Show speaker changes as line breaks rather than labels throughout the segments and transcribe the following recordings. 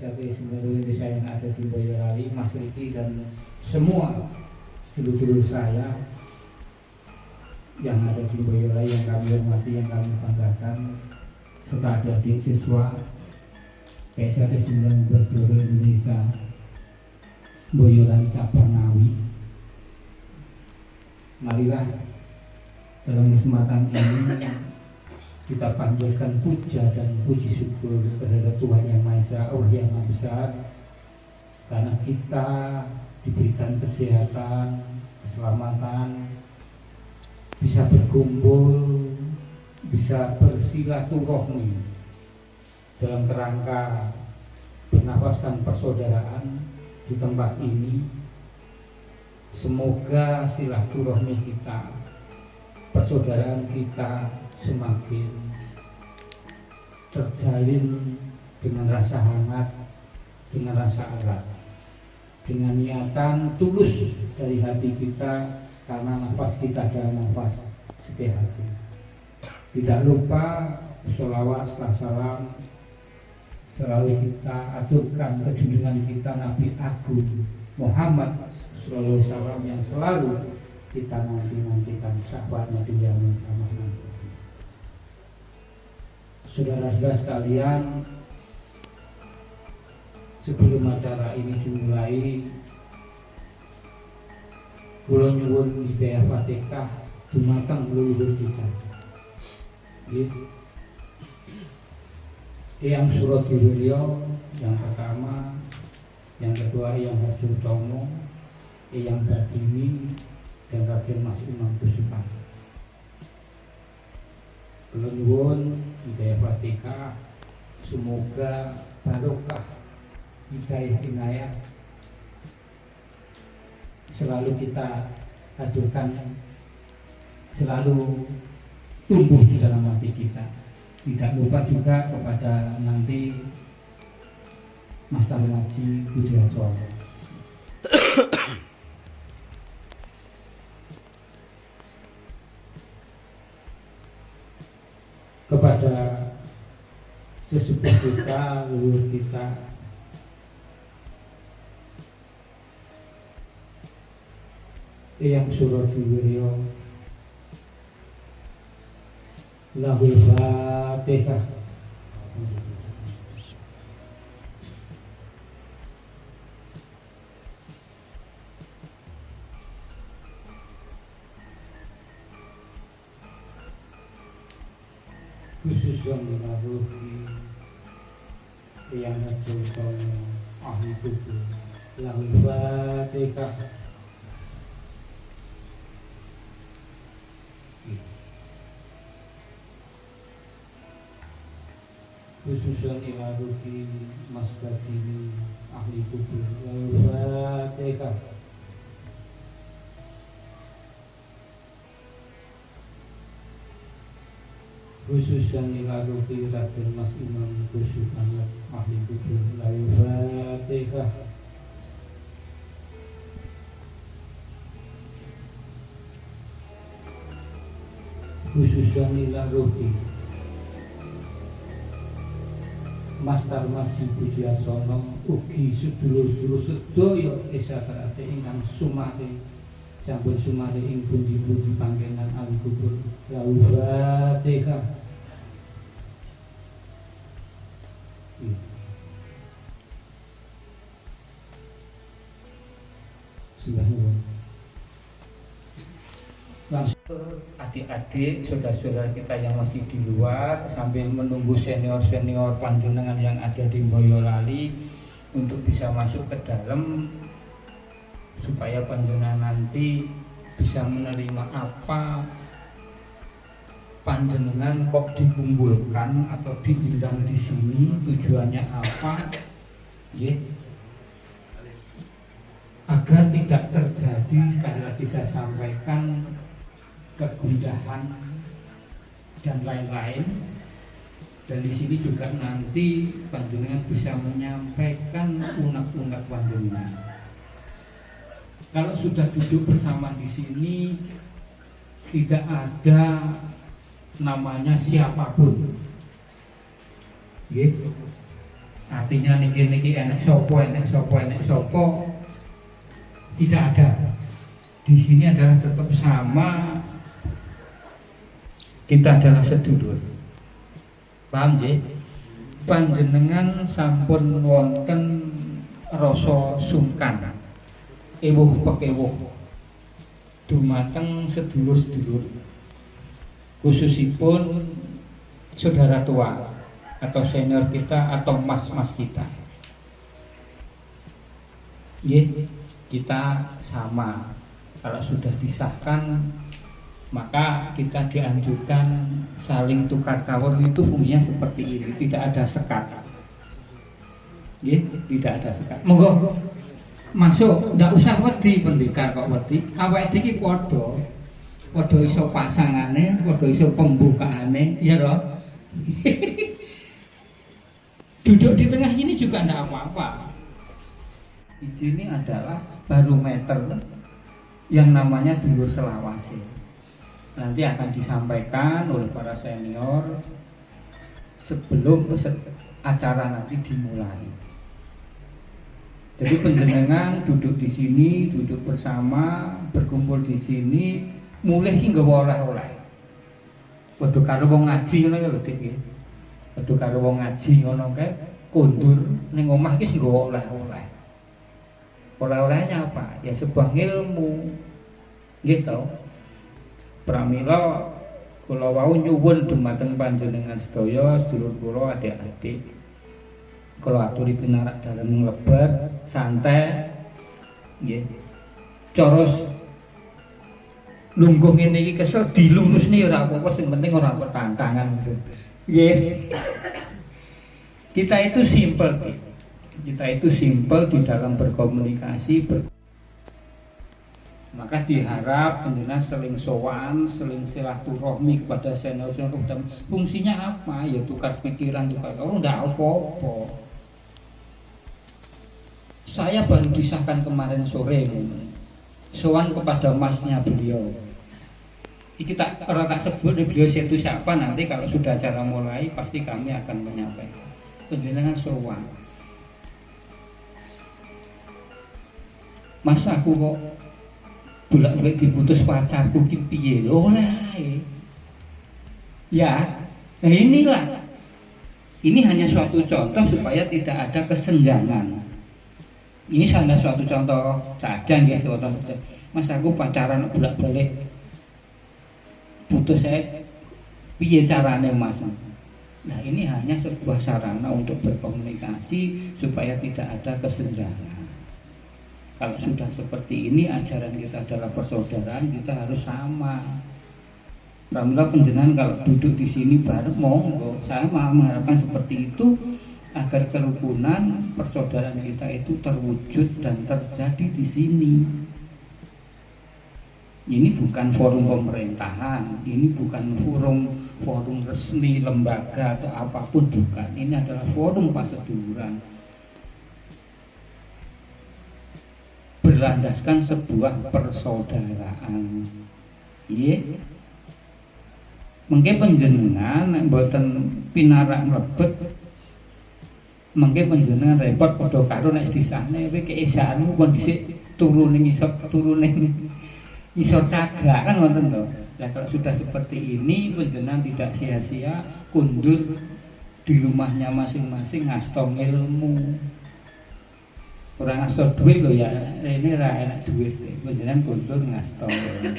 PSKP seluruh Indonesia yang ada di Boyolali, Mas Riki dan semua dulur-dulur saya yang ada di Boyolali yang kami hormati, yang kami banggakan, serta adik-adik siswa PSKP 19 seluruh Indonesia Boyolali Cabang Ngawi. Marilah dalam kesempatan ini kita panjatkan puja dan puji syukur kepada Tuhan Yang Maha Esa, Allah yang Maha Besar, karena kita diberikan kesehatan, keselamatan, bisa berkumpul, bisa bersilaturahmi dalam kerangka bernafaskan persaudaraan di tempat ini. Semoga silaturahmi kita, persaudaraan kita semakin terjalin dengan rasa hangat, dengan rasa erat, dengan niatan tulus dari hati kita, karena nafas kita adalah nafas setia hati. Tidak lupa sholawat setelah salam selalu kita aturkan ke junjungan kita Nabi Agung Muhammad sallallahu alaihi wasallam yang selalu kita nanti-nantikan, sahabat Nabi yang ramah nanti. Saudara-saudara sekalian, sebelum acara ini dimulai, kula nyuwun hidayah Fatihah dumateng leluhur kita. Yang Surat Beliau yang pertama, yang kedua yang Harjo Tomo, yang Badini, dan Raden Mas Imam Kusupan. Kula nyuwun hidayah Fatihah, semoga barokah hidayah inayah selalu kita hadirkan, selalu tumbuh di dalam hati kita. Tidak lupa juga kepada nanti Mas Tarmaji Budiarto. Kepada sesepuh kita, leluhur kita, yang Surat Beliau, lahul Fatihah. Khusus yang menaruhi yang terjauh ahli tubuh, lahul Fatihah. Khususan ilaruki Mas Basini ahli kubur, lahul Fatihah. Khususan ilaruki Raden Mas Imam Kusupan ahli kubur, lahul Fatihah. Khususan ilaruki Mas Tarmaji Budiarsono, ugi sedulur-sedulur sedaya esakate ingkang sumare sampun sumare ing pundi-pundi panggenan ahli kubur, lahul Fatihah. Langsung adik-adik, saudara-saudara kita yang masih di luar, sambil menunggu senior-senior panjenengan yang ada di Boyolali untuk bisa masuk ke dalam, supaya panjenengan nanti bisa menerima apa panjenengan kok dikumpulkan atau diundang di sini, tujuannya apa, ya, agar tidak terjadi, sekali lagi saya sampaikan, kegundahan dan lain-lain. Dan di sini juga nanti panjenengan bisa menyampaikan unek-unek panjenengan. Kalau sudah duduk bersama di sini, tidak ada namanya siapapun, gitu. Artinya niki enek sopo, tidak ada. Di sini adalah tetap sama, kita adalah sedulur. Paham nggih? Panjenengan sampun wonten rasa sungkan, ewuh pekewuh dumateng sedulur-sedulur, khususipun saudara tua atau senior kita atau mas-mas kita. Kita sama. Kalau sudah disahkan, maka kita dianjurkan saling tukar kawur. Itu fungsinya seperti ini, tidak ada sekat. Tidak ada sekat. Monggo masuk, ndak usah wedi pendekar kok wedi. Awake iki padha iso pasangane, padha iso pembukaane, ya toh. Duduk di tengah ini juga ndak apa-apa. Di sini adalah barometer yang namanya dulur selawase. Nanti akan disampaikan oleh para senior sebelum acara nanti dimulai. Jadi penjenengan duduk di sini, duduk bersama, berkumpul di sini, mulai hingga oleh-oleh. Padha karo wong ngaji ngono ya lho, Dik. Padha karo wong ngaji ngono kae, kondur ning omah iki nggawa oleh-oleh. Oleh-olehnya apa? Ya sebuah ilmu. Gitu. Pramila kula wau nyuwun dumateng panjenengan sedaya, sedulur kula, adik-adik. Kula aturi pinarak dalem mleber, santai. Nggih. Coros lungguh ngene iki kesel dilurusne ya ora apa-apa, sing penting ora pertantangan. Nggih. Kita itu simple, kita itu simple di dalam berkomunikasi. Maka diharap pendengar seling sowan, seling silaturahmi kepada senior-senior. Fungsinya apa? Ya tukar pikiran, tukar kawruh, ndak apa-apa. Saya baru disahkan kemarin sore, sowan kepada masnya beliau. Kita orang tak sebut beliau itu siapa, nanti kalau sudah acara mulai pasti kami akan menyampaikan. Penjenengan sowan. Mas aku kok bolak-balik diputus pacarku ki piye lho lah. Ya, nah inilah. Ini hanya suatu contoh supaya tidak ada kesenjangan. Ini hanya suatu contoh saja nggih, contoh. Mas aku pacaran bolak-balik putus saya piye carane Mas? Nah, ini hanya sebuah sarana untuk berkomunikasi supaya tidak ada kesenjangan. Kalau sudah seperti ini, ajaran kita adalah persaudaraan, kita harus sama. Pramila penjenengan kalau duduk di sini bareng, monggo. Saya malah mengharapkan seperti itu agar kerukunan persaudaraan kita itu terwujud dan terjadi di sini. Ini bukan forum pemerintahan, ini bukan forum resmi lembaga atau apapun, bukan. Ini adalah forum paseduluran. Berlandaskan sebuah persaudaraan. Iya. Mengke panjenengan nek mboten pinarak mlebet, mengke panjenengan repot padha karo nek disahne kowe keesaanmu kon dhisik turu ning isor cagak kan ngoten lho. Nah, kalau sudah seperti ini panjenengan tidak sia-sia kundur di rumahnya masing-masing ngasta ilmu. Orang ngasta duit lho ya, ini ra enak duit. Panjenengan kundur ngasta ilmu.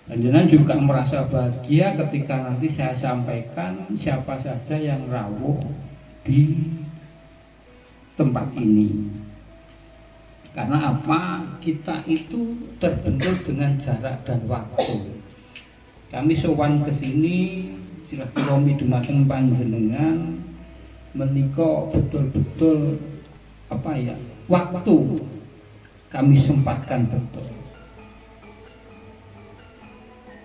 Panjenengan juga merasa bahagia ketika nanti saya sampaikan siapa saja yang rawuh di tempat ini. Karena apa? Kita itu terbentuk dengan jarak dan waktu. Kami sowan ke sini silaturahmi dumateng panjenengan menika betul-betul apa ya? Waktu kami sempatkan betul.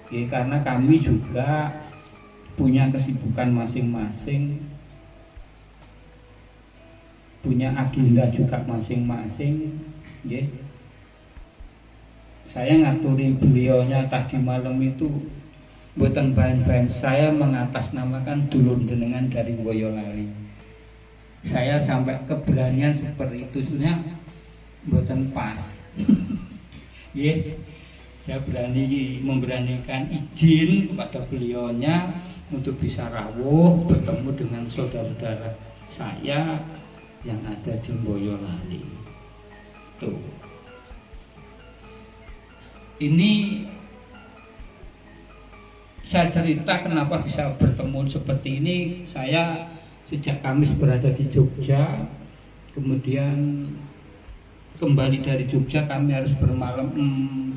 Oke, karena kami juga punya kesibukan masing-masing, punya agenda juga masing-masing. Saya ngaturi beliaunya tadi malam itu buatan bahan-bahan saya mengatasnamakan dulur jenengan dari Boyolali. saya sampai keberanian seperti itu sebenarnya mboten pas. Saya memberanikan izin kepada beliaunya untuk bisa rawuh bertemu dengan saudara-saudara saya yang ada di Boyolali. Tuh. Ini saya cerita kenapa bisa bertemu seperti ini. Saya sejak Kamis berada di Jogja, kemudian kembali dari Jogja kami harus bermalam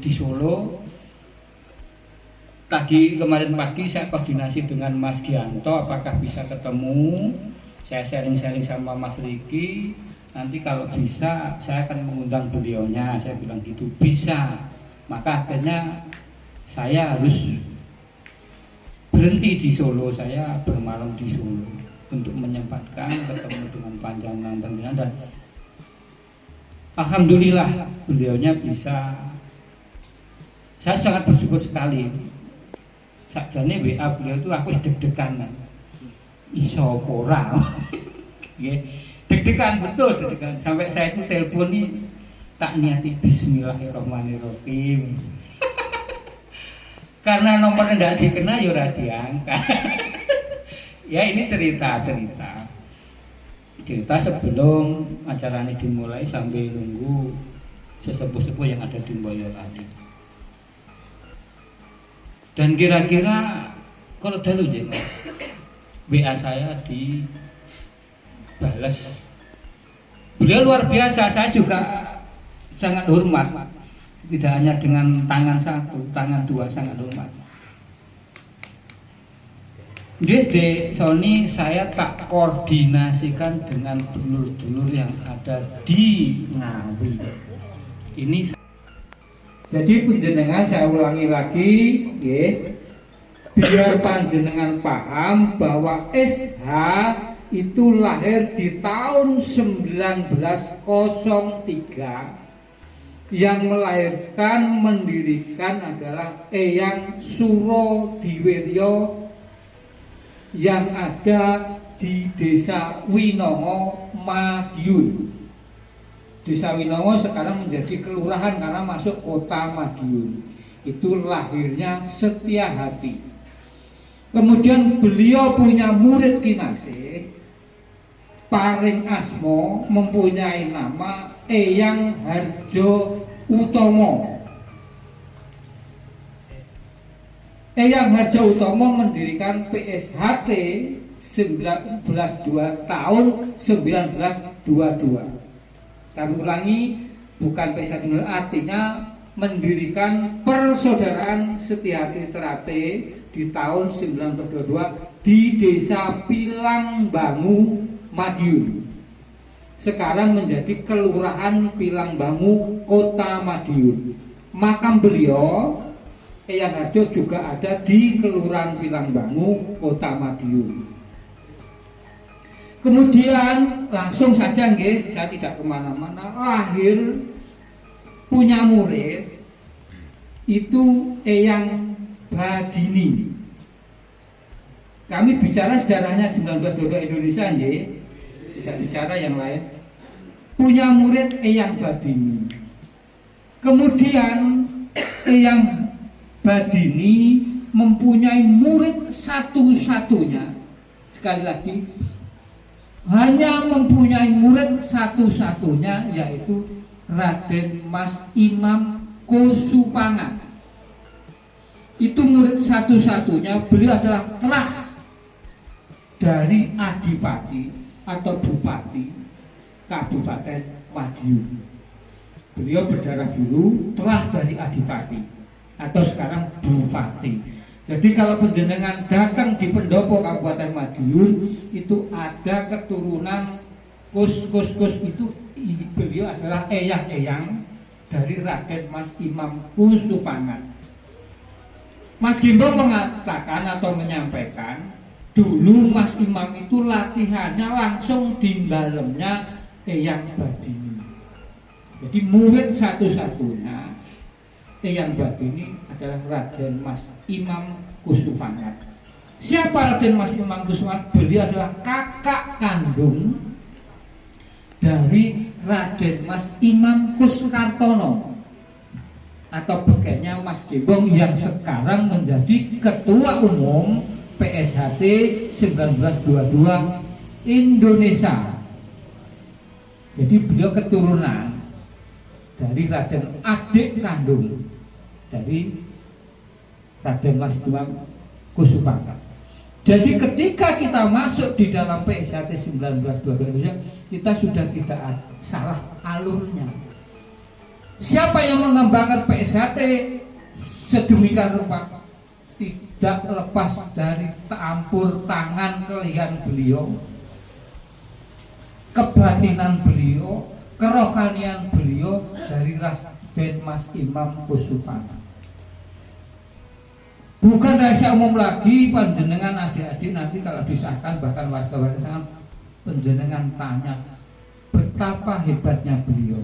di Solo. Kemarin pagi saya koordinasi dengan Mas Gianto apakah bisa ketemu. Saya sharing-sharing sama Mas Riki. Nanti kalau bisa saya akan mengundang beliaunya. Saya bilang gitu, bisa. Maka akhirnya saya harus berhenti di Solo. Saya bermalam di Solo untuk menyempatkan ketemu dengan panjangan dan alhamdulillah beliaunya bisa. Saya sangat bersyukur sekali. Sakjane WA beliau itu aku deg-degan. Iso ora. Deg-degan betul, deg-degan. Sampai saya itu telepon nih tak niati bismillahirrahmanirrahim. Karena nomornya tidak dikenal ya ora diangkat. Ya ini cerita sebelum acara ini dimulai sambil nunggu sesepuh-sepuh yang ada di Boyolali. Dan kira-kira kalau dulu WA saya dibalas. Beliau luar biasa, saya juga sangat hormat. Tidak hanya dengan tangan satu, tangan dua sangat hormat. Dede Sony saya tak koordinasikan dengan dulur-dulur yang ada di Ngawi. Ini jadi panjenengan saya ulangi lagi, biar panjenengan paham bahwa SH itu lahir di tahun 1903. Yang melahirkan mendirikan adalah Eyang Surodiwiryo yang ada di Desa Winongo, Madiun. Desa Winongo sekarang menjadi kelurahan karena masuk kota Madiun. Itu lahirnya Setiahati. Kemudian beliau punya murid kinasih, paring asmo, mempunyai nama Eyang Harjo Utomo. Eyang Harjo Utomo mendirikan PSHT 1922 tahun 1922. Kami ulangi, bukan PSHT, artinya mendirikan Persaudaraan Setiahati Terate di tahun 1922 di Desa Pilangbangu, Madiun. Sekarang menjadi Kelurahan Pilangbangu, Kota Madiun. Makam beliau Eyang Harjo juga ada di Kelurahan Pilangbangu, Kota Madiun. Kemudian langsung saja saya tidak kemana-mana, lahir punya murid itu Eyang Badini. Kami bicara sejarahnya 1922 Indonesia, tidak bicara yang lain. Punya murid Eyang Badini. Kemudian Eyang Badini mempunyai murid satu-satunya. Sekali lagi, hanya mempunyai murid satu-satunya, yaitu Raden Mas Imam Kusupangan. Itu murid satu-satunya. Beliau adalah terah dari Adipati atau Bupati Kabupaten Madiun. Beliau berdarah biru, terah dari Adipati atau sekarang Bupati. Jadi kalau panjenengan datang di pendopo Kabupaten Madiun, itu ada keturunan kus itu, beliau adalah eyang-eyang dari Raden Mas Imam Kusupangan. Mas Gimbo mengatakan atau menyampaikan, dulu Mas Imam itu latihannya langsung di dalamnya Eyang Badini. Jadi murid satu-satunya Eyang Badini adalah Raden Mas Imam Kusupangan. Siapa Raden Mas Imam Kusupangan? Beliau adalah kakak kandung dari Raden Mas Imam Kuskartono atau bagainya Mas Gembong yang sekarang menjadi Ketua Umum PSHT 1922 Indonesia. Jadi beliau keturunan dari Raden adik kandung dari Raden Mas Imam Kusupangkat. Jadi ketika kita masuk di dalam PSHT 1922 Indonesia, kita sudah tidak salah alurnya. Siapa yang mengembangkan PSHT sedemikian rupa tidak lepas dari campur tangan kalian beliau, kebatinan beliau, kerohanian beliau dari Raden Mas Imam Kusupangkat. Bukan rahasia umum lagi, panjenengan adik-adik nanti kalau disahkan bahkan warga-warga sangat panjenengan tanya betapa hebatnya beliau.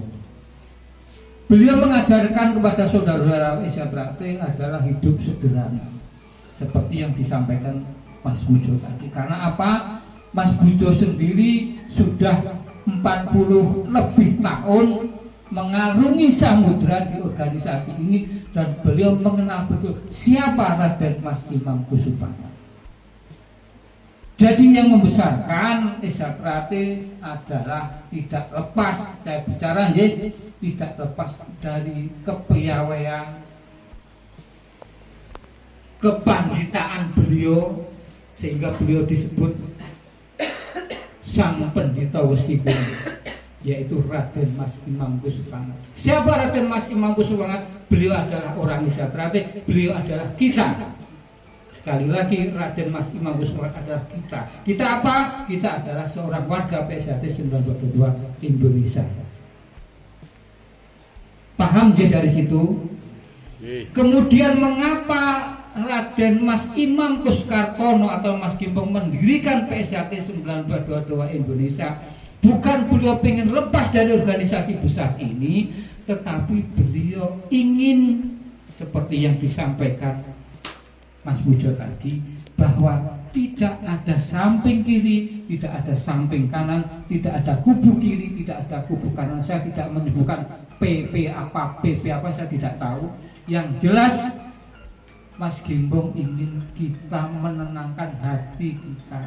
Beliau mengajarkan kepada saudara-saudara Isyatrate adalah hidup sederhana, seperti yang disampaikan Mas Bujo tadi. Karena apa? Mas Bujo sendiri sudah 40 lebih tahun mengarungi samudra di organisasi ini dan beliau mengenal betul siapa Raden Mas Imam Kusupangkat. Jadi yang membesarkan Isyatrate adalah tidak lepas, saya bicara tidak lepas dari kepiawaian, kepanditaan beliau, sehingga beliau disebut sang pendeta Wesi Kulon, yaitu Raden Mas Imam Kusupangkat. Siapa Raden Mas Imam Kusupangkat? Beliau adalah orang Isyatrate, beliau adalah kita. Sekali lagi, Raden Mas Imam Kusupangkat adalah kita. Kita apa? Kita adalah seorang warga PSHT 1922 Indonesia. Paham je dari situ? Kemudian mengapa Raden Mas Imam Kuskartono atau Mas Gembong mendirikan PSHT 1922 Indonesia? Bukan beliau ingin lepas dari organisasi besar ini, tetapi beliau ingin seperti yang disampaikan Mas Bujo tadi, bahwa tidak ada samping kiri, tidak ada samping kanan, tidak ada kubu kiri, tidak ada kubu kanan. Saya tidak menyebutkan PP apa, saya tidak tahu. Yang jelas Mas Gembong ingin kita menenangkan hati kita,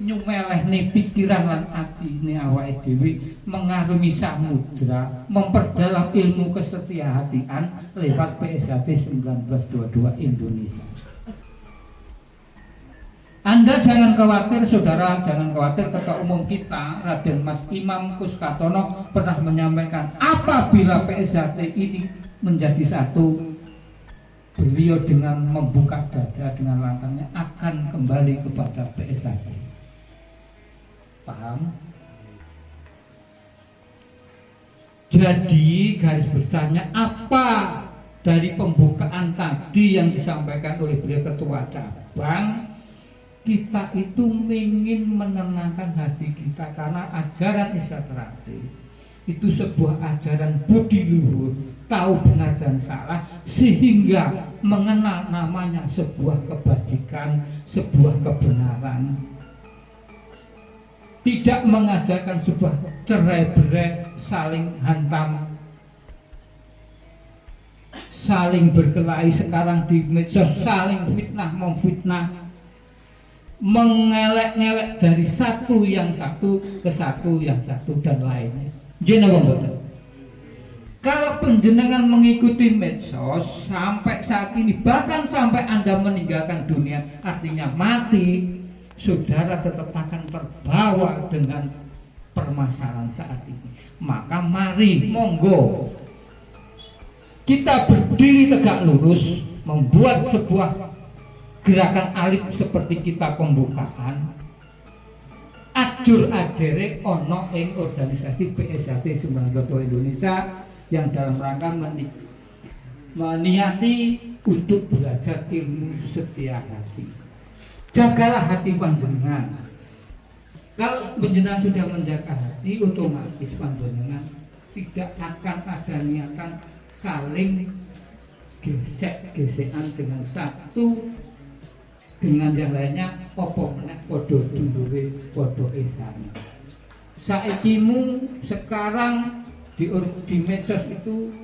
nyumelehne pikiran lan atine awake dhewe, mengarungi samudra, memperdalam ilmu kesetiahatian lewat PSHT 1922 Indonesia. Anda jangan khawatir, saudara, jangan khawatir. Ketua Umum kita Raden Mas Imam Kuskartono pernah menyampaikan apabila PSHT ini menjadi satu, beliau dengan membuka dada dengan lantangnya akan kembali kepada PSHT. Paham? Jadi garis besarnya apa dari pembukaan tadi yang disampaikan oleh beliau ketua cabang, kita itu ingin menenangkan hati kita karena ajaran Isyatrate itu sebuah ajaran budi luhur, tahu benar dan salah, sehingga mengenal namanya sebuah kebajikan, sebuah kebenaran. Tidak mengajarkan sebuah cerai-berai, saling hantam, saling berkelahi sekarang di medsos, saling fitnah memfitnah, mengelek-ngelek dari satu yang satu ke satu yang satu dan lainnya. Kalau penjenengan mengikuti medsos sampai saat ini, bahkan sampai Anda meninggalkan dunia, artinya mati, saudara tetap akan terbawa dengan permasalahan saat ini. Maka mari, monggo kita berdiri tegak lurus, membuat sebuah gerakan alif seperti kita pembukaan. Ajur ajere ono ing organisasi PSHT 1922 Indonesia yang dalam rangka meniati untuk belajar ilmu setia hati. Jagalah hati panjenengan. Kalau panjenengan sudah menjaga hati, otomatis panjenengan tidak akan ada niatan saling gesek-gesekan dengan satu dengan yang lainnya, opo meneh podo dulure podo esane. Saikimu sekarang di medsos itu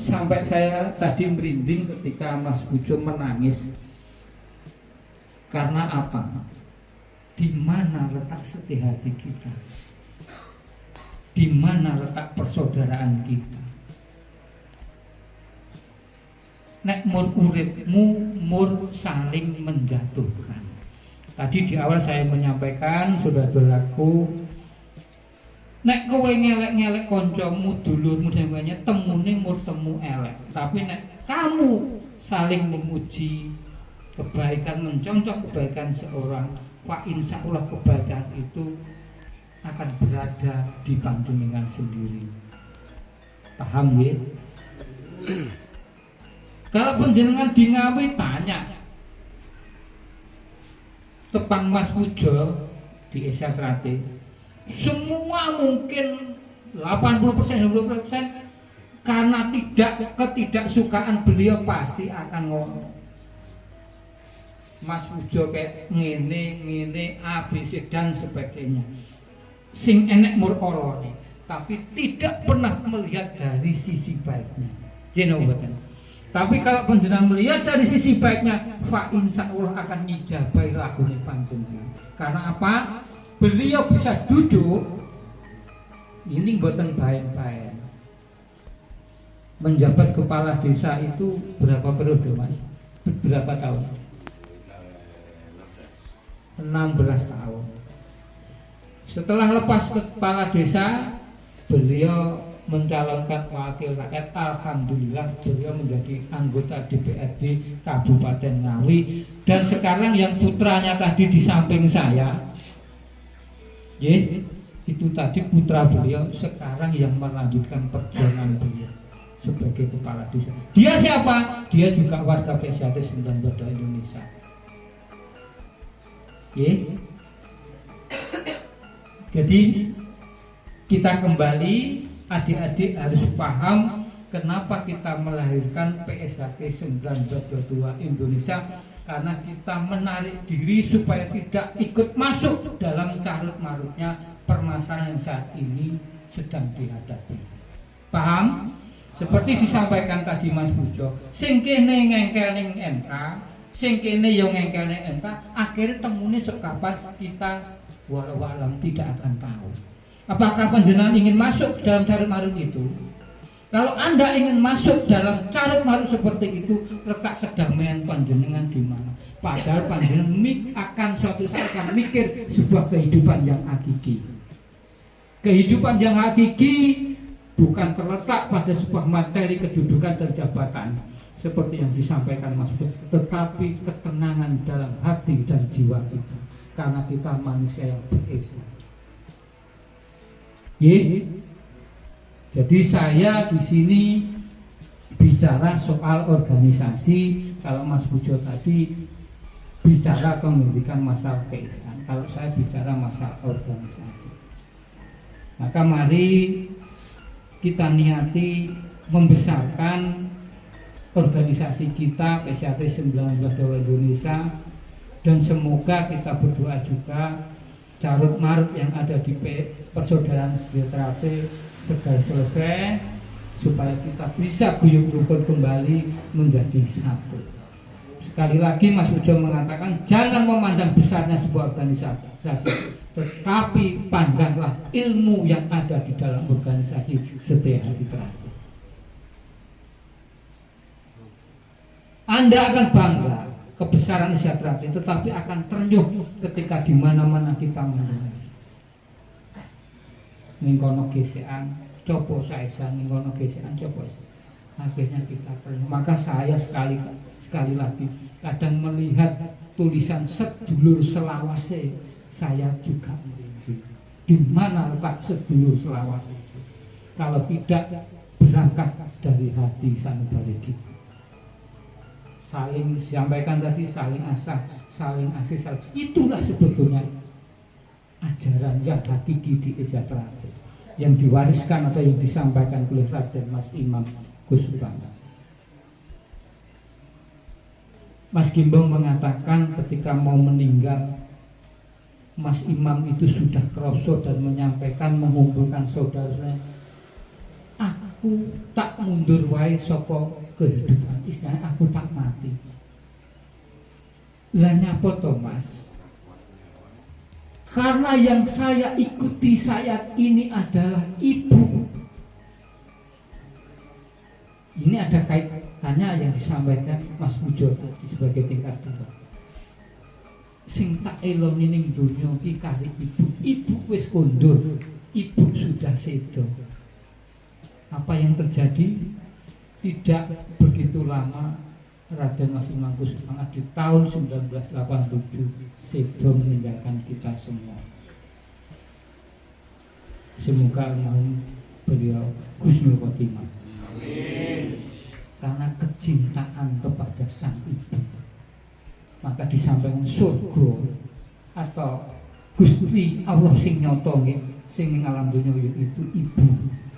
sampai saya tadi merinding ketika Mas Pujo menangis. Karena apa? Di mana letak setia hati kita? Di mana letak persaudaraan kita? Nek mur uripmu mur saling menjatuhkan. Tadi di awal saya menyampaikan, saudara-saudaraku, nek kowe ngelek-ngelek kancamu, dulurmu sampeyan temune mur temu elek. Tapi nek kamu saling memuji kebaikan, mencontoh kebaikan seorang, Pak, insya Allah kebaikan itu akan berada di panjenengan sendiri. Paham ya? Kalau panjenengan di Ngawi tanya tepang Mas Pujo di Esa Trate, semua mungkin 80% 90% karena ketidaksukaan beliau pasti akan ngomong Mas Pujo kayak ngene ABC dan sebagainya. Sing enek mur olone, tapi tidak pernah melihat dari sisi baiknya. Jenengan. Tapi kalau panjenengan melihat dari sisi baiknya, fa insya Allah akan ngijabai lagune panjenengan. Karena apa? Beliau bisa duduk ini mboten baik-baik. Menjabat kepala desa itu berapa periode, Mas? Berapa tahun? 16 tahun. Setelah lepas kepala desa, beliau mencalonkan wakil rakyat. Alhamdulillah beliau menjadi anggota DPRD Kabupaten Ngawi. Dan sekarang yang putranya tadi di samping saya, itu tadi putra beliau sekarang yang melanjutkan perjuangan beliau sebagai kepala desa. Dia siapa? Dia juga warga PSAT 19 Indonesia. Jadi kita kembali, adik-adik harus paham kenapa kita melahirkan PSHT 1922 Indonesia, karena kita menarik diri supaya tidak ikut masuk dalam carut-marutnya permasalahan yang saat ini sedang dihadapi. Paham? Seperti disampaikan tadi Mas Pujo, sing kene ngengkel ning MK, sing kene yo ngengkel ning MK, akhirnya temune sok kapan kita walau alam tidak akan tahu. Apakah panjenengan ingin masuk dalam carut-marut itu? Kalau Anda ingin masuk dalam carut-marut seperti itu, letak kedamaian panjenengan di mana? Padahal panjenengan akan suatu saat akan mikir sebuah kehidupan yang hakiki. Kehidupan yang hakiki bukan terletak pada sebuah materi kedudukan dan jabatan seperti yang disampaikan Mas Bud, tetapi ketenangan dalam hati dan jiwa kita, karena kita manusia yang berislam. Jadi saya di sini bicara soal organisasi. Kalau Mas Pujo tadi bicara pendidikan masalah keisaan, kalau saya bicara masalah organisasi. Maka mari kita niati membesarkan organisasi kita PSAT 19 Indonesia, dan semoga kita berdoa juga carut-marut yang ada di persaudaraan sejahtera segera selesai, supaya kita bisa guyub rukun kembali menjadi satu. Sekali lagi Mas Pujo mengatakan jangan memandang besarnya sebuah organisasi, tetapi pandanglah ilmu yang ada di dalam organisasi setia hati terakhir. Anda akan bangga kebesaran sejahtera, tetapi akan terenyuh ketika di mana-mana kita mendengar ningkono gesekan copo saesan, ningkono gesekan copo, akhirnya kita terenyuh. Maka saya sekali lagi kadang melihat tulisan sedulur selawase, saya juga merinding. Di mana letak sedulur selawase itu kalau tidak berangkat dari hati sanubari kita? Saling sampaikan tadi, saling asah, saling asih, itulah sebetulnya ajaran yang hakiki di sejahtera yang diwariskan atau yang disampaikan oleh Raden Mas Imam Gus Bangga. Mas Gimbong mengatakan ketika mau meninggal, Mas Imam itu sudah kroso dan menyampaikan, mengumpulkan saudara, aku tak mundur wae saka kehidupan, istilahnya aku tak mati. Lah nyapa to Mas? Karena yang saya ikuti saat ini adalah ibu. Ini ada kaitannya yang disampaikan Mas Pujo tadi sebagai tingkat 2. Sing tak eloni ning donya iki kali ibu. Ibu wis kondur, ibu sudah sedo. Apa yang terjadi? Tidak begitu lama Raden Mas Imam Kusuma di tahun 1987 sedo meninggalkan kita semua. Semoga almarhum beliau husnul khotimah. Amin. Karena kecintaan kepada sang ibu, maka disampaikan surga atau Gusti Allah sing nyoto nggih sing ning alam donya itu ibu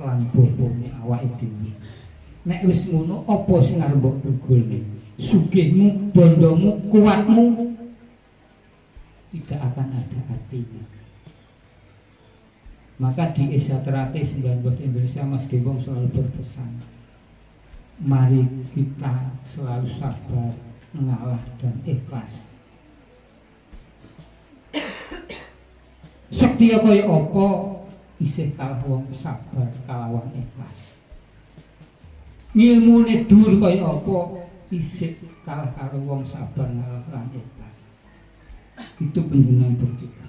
lan bapane awake dhewe. Nek wis ngono apa sing arep mbok tugulne? Sugihmu, bondomu, kuatmu tidak akan ada artinya. Maka di Isyatrate 19 Indonesia Mas Gembong selalu berpesan, mari kita selalu sabar, mengalah dan ikhlas. Setia kaya apa isih kalah wong sabar, kalah wong ikhlas. Ngilmune dhuwur kaya apa isih kalah karo wong sabar, ngalah lan ikhlas. Itu penjenengan bercita.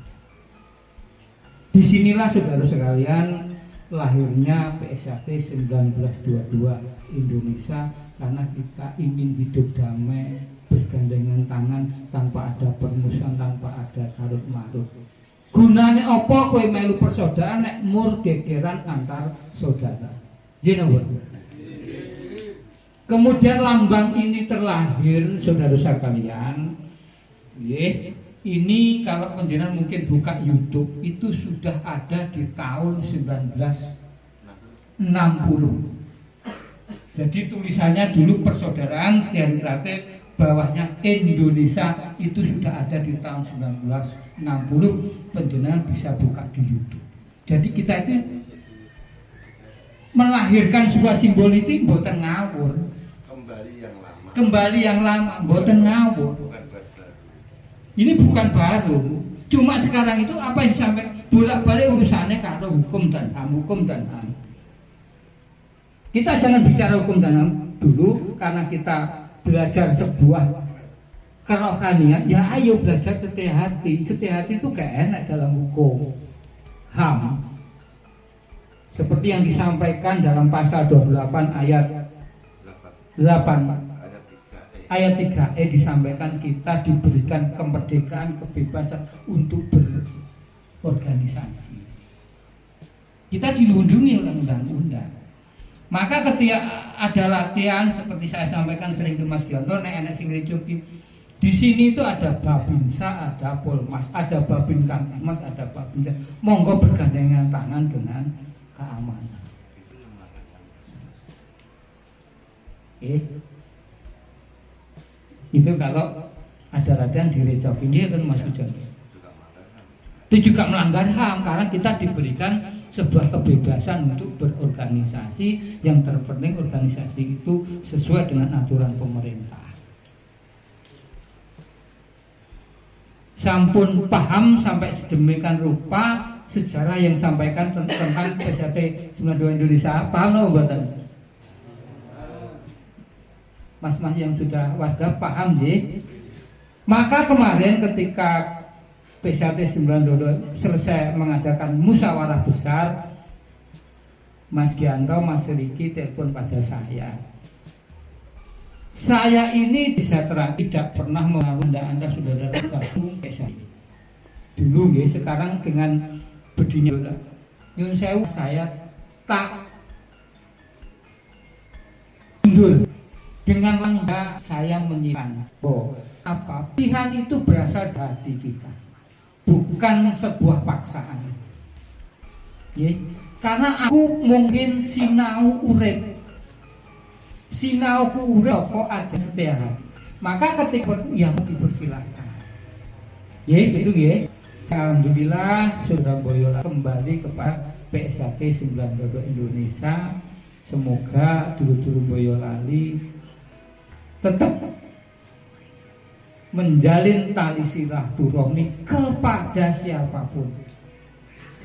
Disinilah saudara sekalian lahirnya PSAT 1922 Indonesia, karena kita ingin hidup damai, bergandengan tangan, tanpa ada permusuhan, tanpa ada karut marut. Gunane apa kowe melu persaudaraan nek mur gegeran antar saudara? Kemudian lambang ini terlahir saudara sekalian. Ini kalau penjenengan mungkin buka YouTube itu sudah ada di tahun 1960. Jadi tulisannya dulu persaudaraan Setiari Trate, bawahnya Indonesia, itu sudah ada di tahun 1960. Penjenengan bisa buka di YouTube. Jadi kita itu melahirkan sebuah simbol itu mboten ngawur. Kembali yang lama, mboten ngawur. Ini bukan baru, cuma sekarang itu apa yang disampaikan bolak-balik urusannya karo hukum dan HAM, hukum dan HAM. Kita jangan bicara hukum dan HAM dulu, karena kita belajar sebuah kerohanian. Ya ayo belajar setia hati. Setia hati itu gak enak dalam hukum HAM. Seperti yang disampaikan dalam pasal 28 ayat 8. Ayat 3e disampaikan kita diberikan kemerdekaan, kebebasan untuk berorganisasi. Kita dilindungi oleh undang-undang. Maka ketika ada latihan seperti saya sampaikan sering ke Mas Gionto, nek sing ricuki. Di sini itu ada Babinsa, ada Polmas, ada Babin Kamtimas, ada Babinsa. Monggo bergandengan tangan dengan keamanan. Itu kalau ada latihan di Reca ini kan Mas Ujan. Itu juga melanggar HAM karena kita diberikan sebuah kebebasan untuk berorganisasi, yang terpenting organisasi itu sesuai dengan aturan pemerintah. Sampun paham sampai sedemikian rupa sejarah yang sampaikan tentang PSAT 92 Indonesia, paham nggak buatan? Mas-mas yang sudah warga paham ya. Maka kemarin ketika PSAT 92 selesai mengadakan musyawarah besar, Mas Gianto, Mas Riki telepon pada saya. Saya ini bisa terang tidak pernah mengaku Anda sudah bergabung PSAT. Dulu ya, sekarang dengan berdiri nyun sewu saya tak mundur. Dengan langkah saya menyimpan bahwa apa pilihan itu berasal dari hati kita, bukan sebuah paksaan. Ya, karena aku mungkin sinau urip, sinau urip kok aja setia. Maka ketika yang dipersilakan, ya gitu ya. Alhamdulillah Surabaya kembali kepada PSAK 92 Indonesia. Semoga dulur-dulur Boyolali tetap menjalin tali silaturahmi kepada siapapun.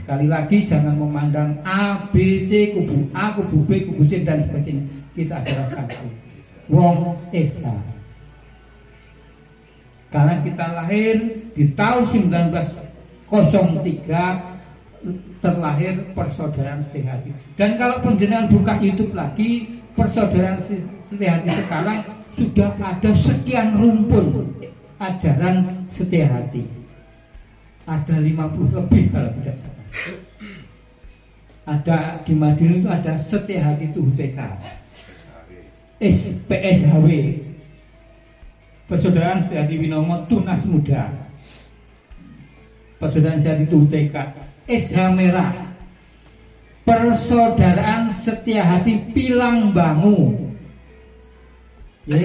Sekali lagi jangan memandang A, B, C, kubu A, kubu B, kubu C dan sebagainya. Kita adalah satu. Wong Esa. Karena kita lahir di tahun 1903 terlahir persaudaraan Setihati. Dan kalau penjenengan buka YouTube lagi, persaudaraan Setihati sekarang sudah ada sekian rumpun ajaran Setihati. Ada 50 lebih kalau tidak salah. Ada di Madiun itu ada Setihati itu UTK, PSHW, Persaudaraan Setihati Winomo Tunas Muda, Persaudaraan Setihati itu UTK, SH Merah, Persaudaraan Setihati Pilang Bangu. Ya,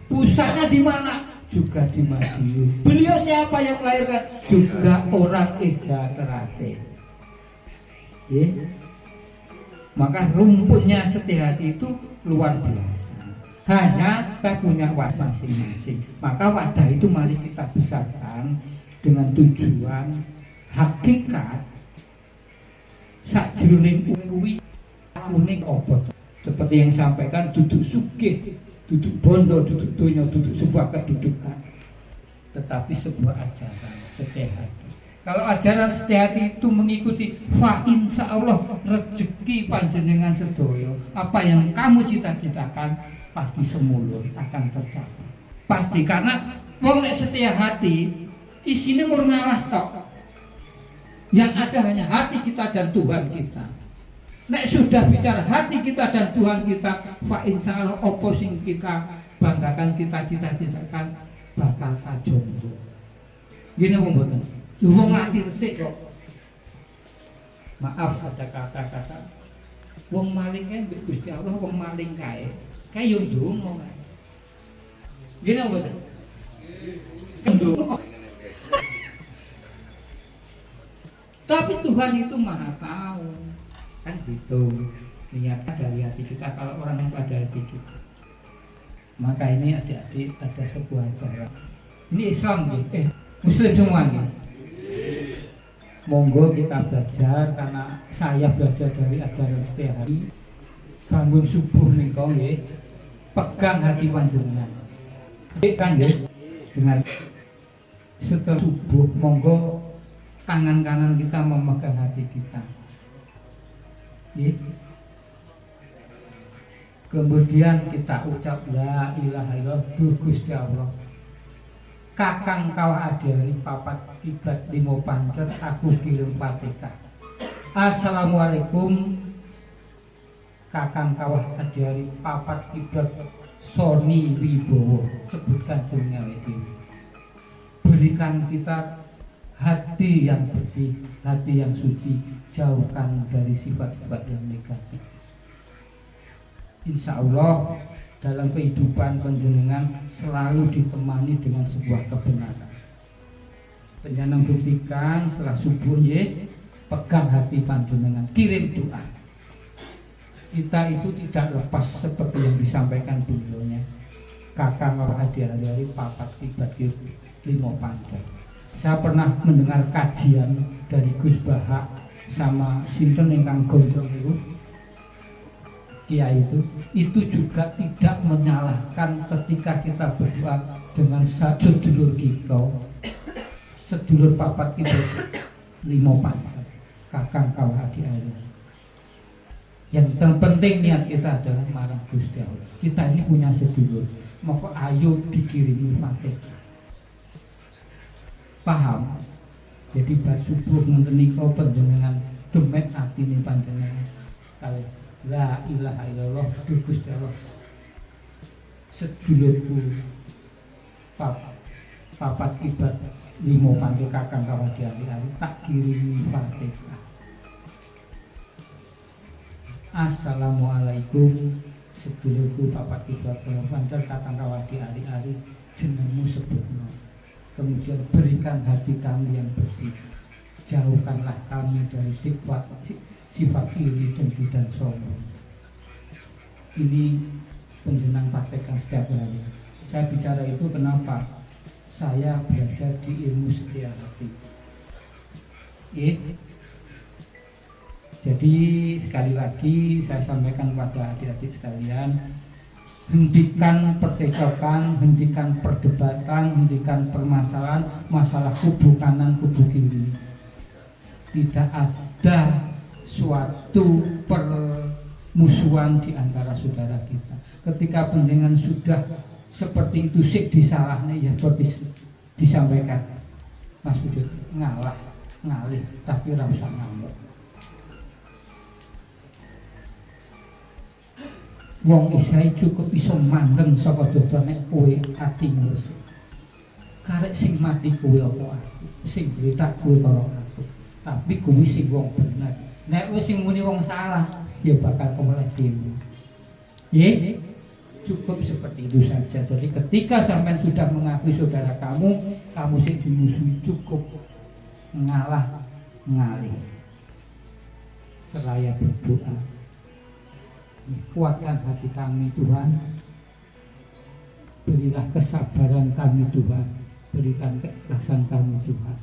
pusatnya di mana? Juga di Madiun. Beliau siapa yang melahirkan? Juga orang Isya Terate. Ya. Maka rumpunnya Setihati itu luar biasa. Hanya kita punya wadah masing-masing. Maka wadah itu mari kita besarkan dengan tujuan hakikat sajroning kuwi kuning opo. Seperti yang sampaikan, duduk sugih, duduk bondo, duduk donya, duduk sebuah kedudukan, tetapi sebuah ajaran Setihati. Kalau ajaran Setihati itu mengikuti, fa insya Allah rezeki panjenengan sedoyo, apa yang kamu cita-citakan pasti semulur akan tercapai. Pasti, karena wong nek Setihati isinya mau ngalah tok. Yang ada hanya hati kita dan Tuhan kita. Nek sudah bicara hati kita dan Tuhan kita, fa insya Allah opo sing kita banggakan, kita cita-citakan bakal kajombo. Gini wong boten. Wong lati resik kok. Maaf ada kata-kata wong maling kan Gusti Allah wong maling kae. Kae yo ndonga. Gini wong boten. Ndonga. Tapi Tuhan itu Maha tahu. Kan gitu niatnya dari hati kita. Kalau orang yang pada hati kita, maka ini adik-adik ada sebuah ajaran. Ini Islam gitu, Muslim semua gitu. Monggo kita belajar, karena saya belajar dari ajaran Setihati. Bangun subuh nih kau ya, pegang hati panjenengan. Kan ya, dengan setelah subuh monggo tangan kanan kita memegang hati kita. Kemudian kita ucap la ilaha illallah Gusti Allah. Kakang kawah adiari papat tibat limo pancet aku kirim Fatihah. Assalamualaikum. Kakang kawah adiari papat tibat Soni Wibowo. Sebutkan jenenge iki. Berikan kita hati yang bersih, hati yang suci, jauhkan dari sifat-sifat yang negatif. Insya Allah dalam kehidupan panjenengan selalu ditemani dengan sebuah kebenaran. Panjenengan buktikan setelah subuh ya, pegang hati panjenengan, kirim doa. Kita itu tidak lepas seperti yang disampaikan beliaunya. Kakang adiari papat tibat limo pancet. Saya pernah mendengar kajian dari Gus Bahak sama sinten ingkang gondrong itu, kiai itu juga tidak menyalahkan ketika kita berdoa dengan sedulur kita, sedulur papat kita limo pancet, kakang kawah adiari. Yang terpenting niat kita adalah marang Gusti Allah. Kita ini punya sedulur, maka ayo dikirimi Fatihah. Paham? Jadi bar subuh menika panjenengan demet atine panjenengan. Kalau la ilaha illallah Gusti Allah. Sedulurku papat kibat limo pancet kakang kawah diari tak kirimi Fatihah. Assalamualaikum sedulurku papat kibat limo pancet kakang kawah diari jenengmu sebutno. Kemudian berikan hati kami yang bersih. Jauhkanlah kami dari sifat iri, dengki dan sombong. Ini penjenengan praktekkan setiap hari. Saya bicara itu kenapa? Saya belajar di ilmu setia hati. Jadi sekali lagi saya sampaikan kepada adik-adik sekalian, hentikan percekcokan, hentikan perdebatan, hentikan permasalahan masalah kubu kanan, kubu kiri. Tidak ada suatu permusuhan di antara saudara kita. Ketika panjenengan sudah seperti itu sik disalahnya, ya seperti disampaikan, Mas Budi ngalah, ngalih, tapi ora usah ngamuk. Wong isai cukup iso mandeng saka dodone kowe atimu resik. Karek sing mati kowe apa aku, sing berita kowe karo aku. Tapi kuwi sing wong bener. Nek wis sing muni wong salah, ya bakal kemulai dhewe. Nggih, cukup seperti itu saja. Jadi ketika sampean sudah mengakui saudara kamu sing dimusuhi, cukup ngalah, ngalih. Seraya berdoa. Kuatkan hati kami Tuhan. Berilah kesabaran kami Tuhan. Berikan keikhlasan kami Tuhan.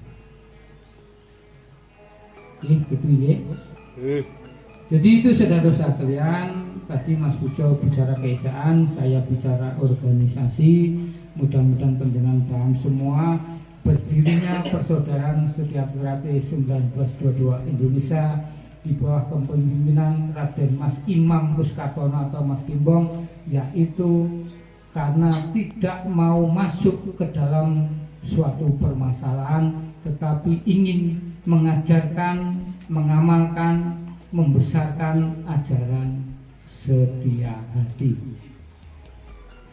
Gitu ya. Jadi itu saudara-saudara kalian, tadi Mas Pujo bicara keesaan, saya bicara organisasi. Mudah-mudahan panjenengan paham semua. Berdirinya Persaudaraan Setia Terapi 1922 Indonesia di bawah kepemimpinan Raden Mas Imam Puskatono atau Mas Kimbong, yaitu karena tidak mau masuk ke dalam suatu permasalahan, tetapi ingin mengajarkan, mengamalkan, membesarkan ajaran setia hati.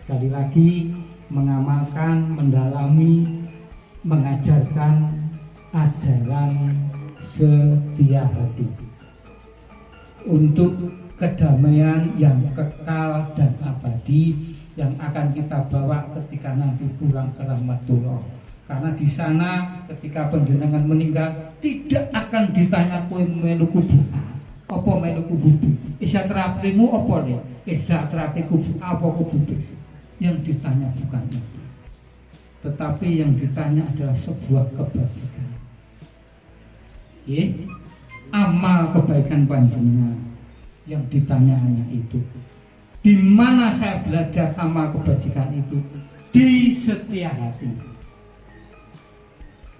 Sekali lagi, mengamalkan, mendalami, mengajarkan ajaran setia hati untuk kedamaian yang kekal dan abadi yang akan kita bawa ketika nanti pulang ke rahmatullah. Karena di sana ketika panjenengan meninggal tidak akan ditanya kowe melu kubu apa melu kubu isya terapimu apa nih isya terapi kubu apa kubu. Yang ditanya bukan itu, tetapi yang ditanya adalah sebuah kebajikan. Amal kebaikan panjenengan yang ditanya hanya itu. Di mana saya belajar amal kebajikan itu? Di setia hati.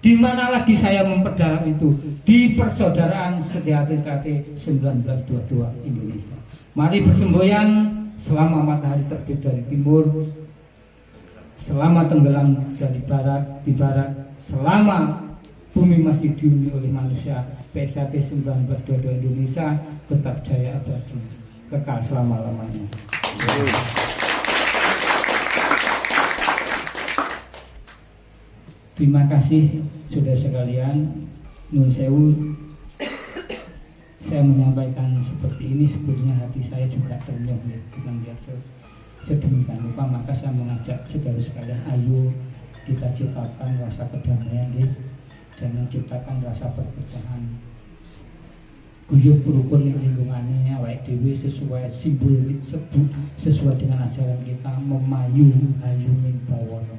Di mana lagi saya memperdalam itu? Di Persaudaraan Setia Hati 1922 Indonesia. Mari bersemboyan selama matahari terbit dari timur, selama tenggelam dari barat, di barat, selama bumi masih dihuni oleh manusia. PSAT 1922 Indonesia tetap jaya abadi, kekal selama-lamanya. Terima kasih saudara sekalian. Nun sewu, saya menyampaikan seperti ini, sebetulnya hati saya juga ternyuh dengan biasa sedemikian rupa. Maka saya mengajak saudara sekalian, ayo kita ciptakan rasa kedamaian, jangan ciptakan rasa perpecahan. Guyub rukun lingkungannya awake dhewe sesuai simbol sesuai dengan ajaran kita, memayu hayu ning bawana.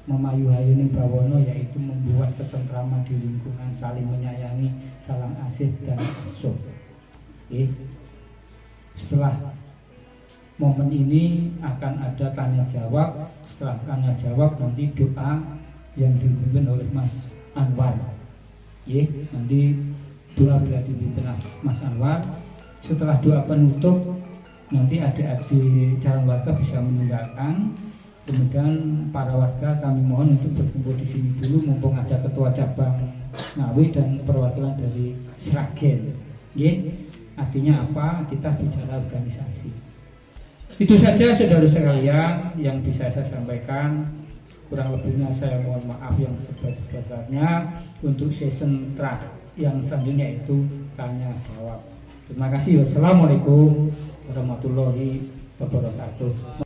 Memayu hayu ning bawana yaitu membuat ketentraman di lingkungan, saling menyayangi, saling asih dan asuh. Setelah momen ini akan ada tanya jawab. Setelah tanya jawab nanti doa yang dipimpin oleh Mas Anwar. Nanti doa bila dipimpin Mas Anwar. Setelah doa penutup nanti adik-adik calon warga bisa meninggalkan. Kemudian para warga kami mohon untuk berkumpul di sini dulu, mumpung ada ketua cabang Ngawi dan perwakilan dari Sragen. Artinya apa? Kita bicara organisasi. Itu saja saudara sekalian yang bisa saya sampaikan. Kurang lebihnya saya mohon maaf yang sebesar-besarnya. Untuk season terakhir yang selanjutnya itu tanya jawab. Terima kasih. Wassalamualaikum warahmatullahi wabarakatuh.